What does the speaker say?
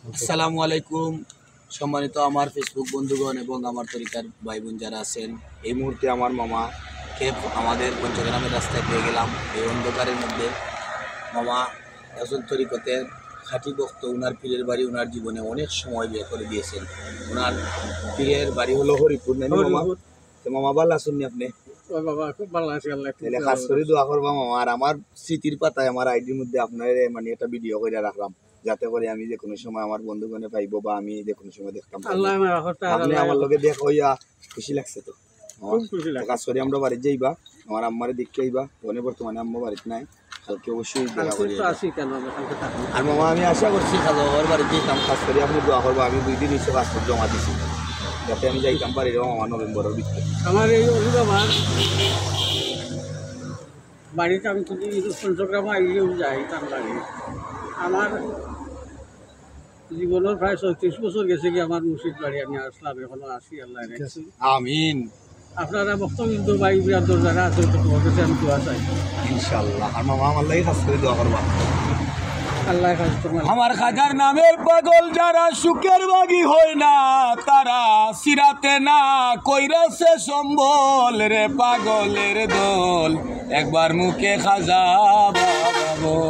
আসসালামু আলাইকুম সম্মানিত আমার ফেসবুক বন্ধুগণ এবং আমার তরিকার ভাই বোন যারা আছেন। এই মুহূর্তে আমার মামাকে আমাদের পঞ্চগ্রামের রাস্তায় পেয়ে গেলাম। এই অন্ধকারের মধ্যে মামা একজন তরিকতের খাঁটি ভক্ত। ওনার পীরের বাড়ি ওনার জীবনে অনেক সময় বের করে দিয়েছেন। ওনার পীরের বাড়ি হলো হরিপুর। মামা মামা ভালো আছেন আপনি? খুব ভালো আছি, খাস করে দোয়া করবা মামা। আর আমার স্মৃতির পাতায় আমার আইডির মধ্যে আপনার মানে একটা ভিডিও করে রাখলাম, যাতে করে আমি যে কোনো সময় আমার বন্ধুগণে পাইবো বা আমি যে কোনো সময় দেখতাম। আপনি আমার লগে দেখ হইয়া খুশি লাগছে তো? কাজ করে আমরা বাড়িতে যাইবা, আমার আম্মারে দেখতে আইবা। ওখানে বর্তমানে আম্মা বাড়িতে নাই, কালকে অবশ্যই দেখা করি। আর মামা আমি আশা করছি খাবার বাড়িতে যেতাম। কাজ করে আপনি দোয়া করবো। আমি 2 দিন এসে কাজ জমা দিছি, যাতে আমি যাইতাম পারি মামা নভেম্বরের ভিতরে। আমার এই অভিভাবক বাড়িতে আমি যদি পঞ্চগ্রামে আইলেও যাই তার লাগে আমার জীবনের প্রায় 36 বছর গেছে কি আমার মুর্শিদ বাড়ি। আমি আসলাম, এখনো আসি। আল্লাহ আমিন। আপনারা বক্তব্য ভাই বিরাদর যারা আছে তোমার কাছে আমি দোয়া চাই ইনশাআল্লাহ। আর মামা আমার লাগে কাজ করে দোয়া করবা। আল্লাহ আমার খাজার নামের পাগল যারা সুখের বাগি হয় না, তারা সিরাতে না কইরাছে সম্বল রে পাগলের দল। একবার মুখে খাজা বাবা।